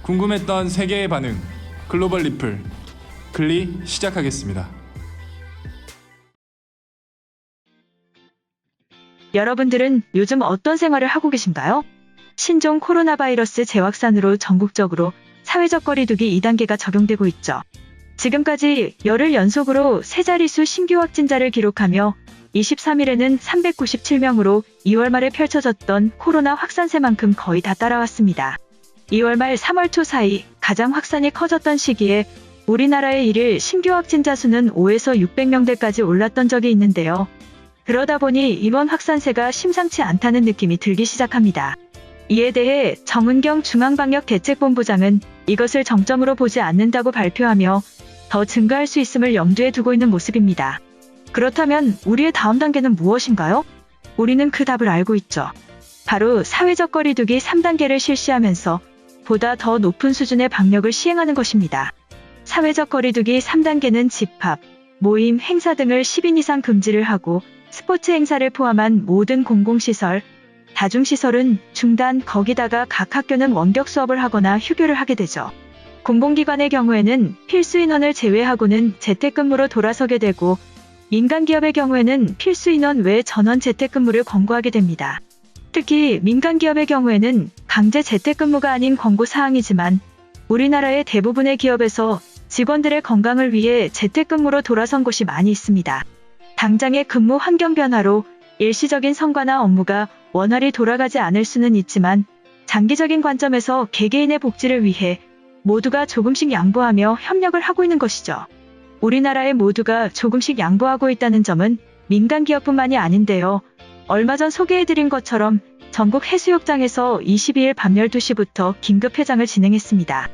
궁금했던 세계의 반응, 글로벌 리플, 글리 시작하겠습니다. 여러분들은 요즘 어떤 생활을 하고 계신가요? 신종 코로나 바이러스 재확산으로 전국적으로 사회적 거리두기 2단계가 적용되고 있죠. 지금까지 열흘 연속으로 세 자릿수 신규 확진자를 기록하며 23일에는 397명으로 2월 말에 펼쳐졌던 코로나 확산세만큼 거의 다 따라왔습니다. 2월 말 3월 초 사이 가장 확산이 커졌던 시기에 우리나라의 일일 신규 확진자 수는 5에서 600명대까지 올랐던 적이 있는데요. 그러다 보니 이번 확산세가 심상치 않다는 느낌이 들기 시작합니다. 이에 대해 정은경 중앙방역대책본부장은 이것을 정점으로 보지 않는다고 발표하며 더 증가할 수 있음을 염두에 두고 있는 모습입니다. 그렇다면 우리의 다음 단계는 무엇인가요? 우리는 그 답을 알고 있죠. 바로 사회적 거리두기 3단계를 실시하면서 보다 더 높은 수준의 방역을 시행하는 것입니다. 사회적 거리두기 3단계는 집합, 모임, 행사 등을 10인 이상 금지를 하고 스포츠 행사를 포함한 모든 공공시설, 다중시설은 중단, 거기다가 각 학교는 원격 수업을 하거나 휴교를 하게 되죠. 공공기관의 경우에는 필수 인원을 제외하고는 재택근무로 돌아서게 되고 민간기업의 경우에는 필수 인원 외 전원 재택근무를 권고하게 됩니다. 특히 민간기업의 경우에는 강제 재택근무가 아닌 권고사항이지만 우리나라의 대부분의 기업에서 직원들의 건강을 위해 재택근무로 돌아선 곳이 많이 있습니다. 당장의 근무 환경 변화로 일시적인 성과나 업무가 원활히 돌아가지 않을 수는 있지만 장기적인 관점에서 개개인의 복지를 위해 모두가 조금씩 양보하며 협력을 하고 있는 것이죠. 우리나라의 모두가 조금씩 양보하고 있다는 점은 민간기업뿐만이 아닌데요. 얼마 전 소개해드린 것처럼 전국 해수욕장에서 22일 밤 12시부터 긴급 폐장을 진행했습니다.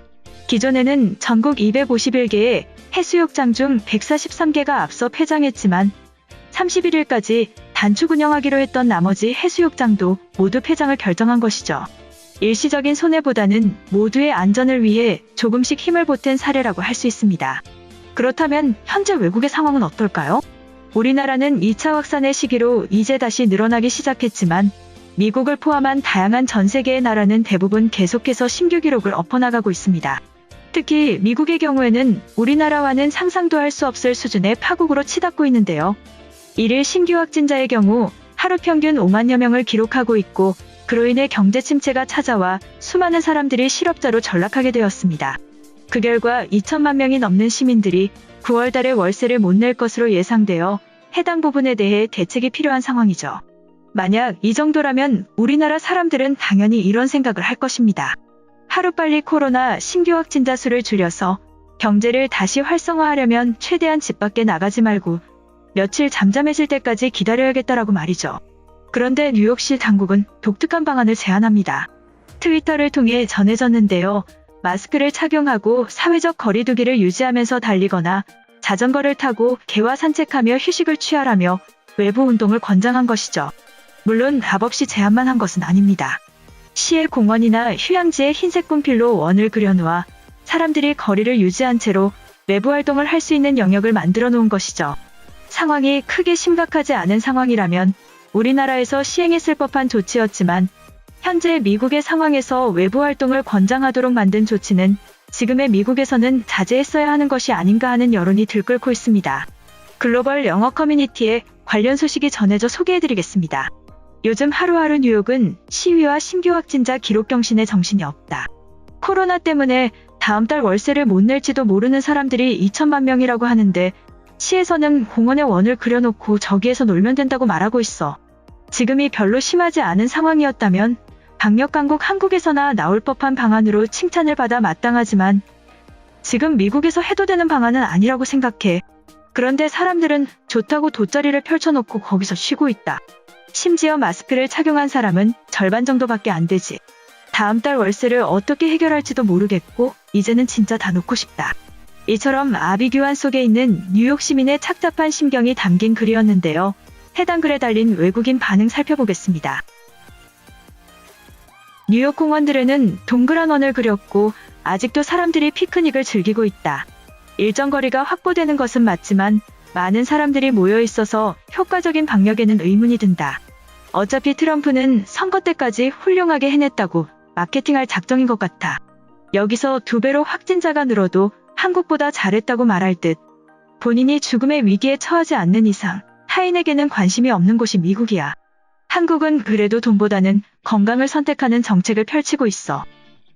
기존에는 전국 251개의 해수욕장 중 143개가 앞서 폐장했지만 31일까지 단축 운영하기로 했던 나머지 해수욕장도 모두 폐장을 결정한 것이죠. 일시적인 손해보다는 모두의 안전을 위해 조금씩 힘을 보탠 사례라고 할 수 있습니다. 그렇다면 현재 외국의 상황은 어떨까요? 우리나라는 2차 확산의 시기로 이제 다시 늘어나기 시작했지만 미국을 포함한 다양한 전 세계의 나라는 대부분 계속해서 신규 기록을 엎어나가고 있습니다. 특히 미국의 경우에는 우리나라와는 상상도 할 수 없을 수준의 파국으로 치닫고 있는데요. 일일 신규 확진자의 경우 하루 평균 5만여 명을 기록하고 있고 그로 인해 경제 침체가 찾아와 수많은 사람들이 실업자로 전락하게 되었습니다. 그 결과 2천만 명이 넘는 시민들이 9월 달에 월세를 못 낼 것으로 예상되어 해당 부분에 대해 대책이 필요한 상황이죠. 만약 이 정도라면 우리나라 사람들은 당연히 이런 생각을 할 것입니다. 하루빨리 코로나 신규 확진자 수를 줄여서 경제를 다시 활성화하려면 최대한 집 밖에 나가지 말고 며칠 잠잠해질 때까지 기다려야겠다라고 말이죠. 그런데 뉴욕시 당국은 독특한 방안을 제안합니다. 트위터를 통해 전해졌는데요. 마스크를 착용하고 사회적 거리두기를 유지하면서 달리거나 자전거를 타고 개와 산책하며 휴식을 취하라며 외부 운동을 권장한 것이죠. 물론 답 없이 제안만 한 것은 아닙니다. 시의 공원이나 휴양지에 흰색 분필로 원을 그려놓아 사람들이 거리를 유지한 채로 외부 활동을 할 수 있는 영역을 만들어 놓은 것이죠. 상황이 크게 심각하지 않은 상황이라면 우리나라에서 시행했을 법한 조치였지만 현재 미국의 상황에서 외부 활동을 권장하도록 만든 조치는 지금의 미국에서는 자제했어야 하는 것이 아닌가 하는 여론이 들끓고 있습니다. 글로벌 영어 커뮤니티에 관련 소식이 전해져 소개해드리겠습니다. 요즘 하루하루 뉴욕은 시위와 신규 확진자 기록 경신에 정신이 없다. 코로나 때문에 다음 달 월세를 못 낼지도 모르는 사람들이 2천만 명이라고 하는데 시에서는 공원에 원을 그려놓고 저기에서 놀면 된다고 말하고 있어. 지금이 별로 심하지 않은 상황이었다면 방역당국 한국에서나 나올 법한 방안으로 칭찬을 받아 마땅하지만 지금 미국에서 해도 되는 방안은 아니라고 생각해. 그런데 사람들은 좋다고 돗자리를 펼쳐놓고 거기서 쉬고 있다. 심지어 마스크를 착용한 사람은 절반 정도밖에 안 되지. 다음 달 월세를 어떻게 해결할지도 모르겠고 이제는 진짜 다 놓고 싶다. 이처럼 아비규환 속에 있는 뉴욕 시민의 착잡한 심경이 담긴 글이었는데요. 해당 글에 달린 외국인 반응 살펴보겠습니다. 뉴욕 공원들에는 동그란 원을 그렸고 아직도 사람들이 피크닉을 즐기고 있다. 일정 거리가 확보되는 것은 맞지만 많은 사람들이 모여 있어서 효과적인 방역에는 의문이 든다. 어차피 트럼프는 선거 때까지 훌륭하게 해냈다고 마케팅할 작정인 것 같아. 여기서 2배로 확진자가 늘어도 한국보다 잘했다고 말할 듯. 본인이 죽음의 위기에 처하지 않는 이상 타인에게는 관심이 없는 곳이 미국이야. 한국은 그래도 돈보다는 건강을 선택하는 정책을 펼치고 있어.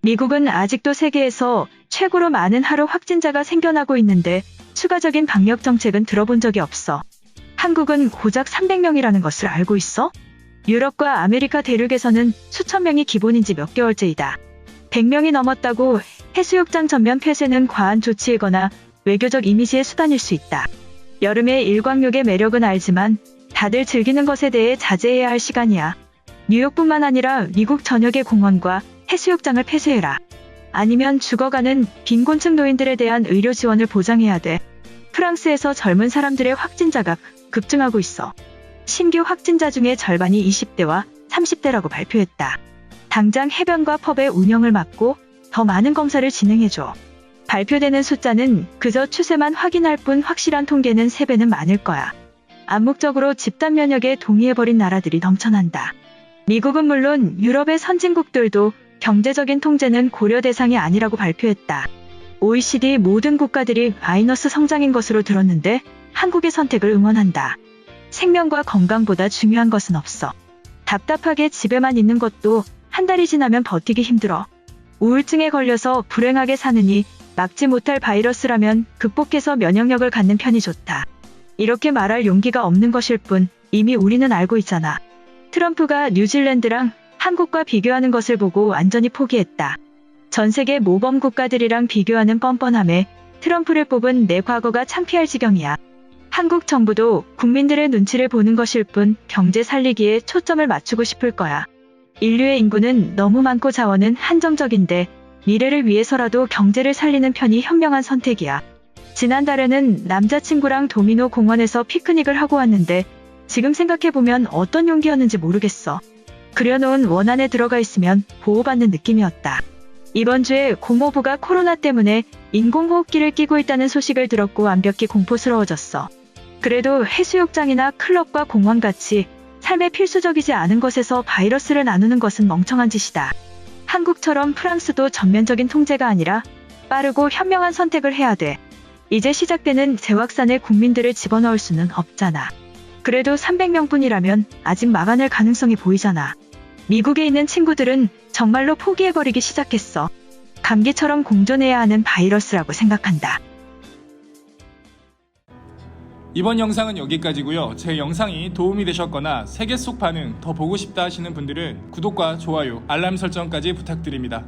미국은 아직도 세계에서 최고로 많은 하루 확진자가 생겨나고 있는데 추가적인 방역 정책은 들어본 적이 없어. 한국은 고작 300명이라는 것을 알고 있어? 유럽과 아메리카 대륙에서는 수천 명이 기본인지 몇 개월째이다. 100명이 넘었다고 해수욕장 전면 폐쇄는 과한 조치이거나 외교적 이미지의 수단일 수 있다. 여름의 일광욕의 매력은 알지만 다들 즐기는 것에 대해 자제해야 할 시간이야. 뉴욕뿐만 아니라 미국 전역의 공원과 해수욕장을 폐쇄해라. 아니면 죽어가는 빈곤층 노인들에 대한 의료 지원을 보장해야 돼. 프랑스에서 젊은 사람들의 확진자가 급증하고 있어. 신규 확진자 중에 절반이 20대와 30대라고 발표했다. 당장 해변과 펍의 운영을 막고 더 많은 검사를 진행해줘. 발표되는 숫자는 그저 추세만 확인할 뿐 확실한 통계는 3배는 많을 거야. 암묵적으로 집단 면역에 동의해버린 나라들이 넘쳐난다. 미국은 물론 유럽의 선진국들도 경제적인 통제는 고려 대상이 아니라고 발표했다. OECD 모든 국가들이 마이너스 성장인 것으로 들었는데 한국의 선택을 응원한다. 생명과 건강보다 중요한 것은 없어. 답답하게 집에만 있는 것도 한 달이 지나면 버티기 힘들어. 우울증에 걸려서 불행하게 사느니 막지 못할 바이러스라면 극복해서 면역력을 갖는 편이 좋다. 이렇게 말할 용기가 없는 것일 뿐 이미 우리는 알고 있잖아. 트럼프가 뉴질랜드랑 한국과 비교하는 것을 보고 완전히 포기했다. 전 세계 모범 국가들이랑 비교하는 뻔뻔함에 트럼프를 뽑은 내 과거가 창피할 지경이야. 한국 정부도 국민들의 눈치를 보는 것일 뿐 경제 살리기에 초점을 맞추고 싶을 거야. 인류의 인구는 너무 많고 자원은 한정적인데 미래를 위해서라도 경제를 살리는 편이 현명한 선택이야. 지난달에는 남자친구랑 도미노 공원에서 피크닉을 하고 왔는데 지금 생각해보면 어떤 용기였는지 모르겠어. 그려놓은 원 안에 들어가 있으면 보호받는 느낌이었다. 이번 주에 고모부가 코로나 때문에 인공호흡기를 끼고 있다는 소식을 들었고 완벽히 공포스러워졌어. 그래도 해수욕장이나 클럽과 공원같이 삶에 필수적이지 않은 것에서 바이러스를 나누는 것은 멍청한 짓이다. 한국처럼 프랑스도 전면적인 통제가 아니라 빠르고 현명한 선택을 해야 돼. 이제 시작되는 재확산에 국민들을 집어넣을 수는 없잖아. 그래도 300명뿐이라면 아직 막아낼 가능성이 보이잖아. 미국에 있는 친구들은 정말로 포기해버리기 시작했어. 감기처럼 공존해야 하는 바이러스라고 생각한다. 이번 영상은 여기까지고요. 제 영상이 도움이 되셨거나 세계 속 반응 더 보고 싶다 하시는 분들은 구독과 좋아요, 알람 설정까지 부탁드립니다.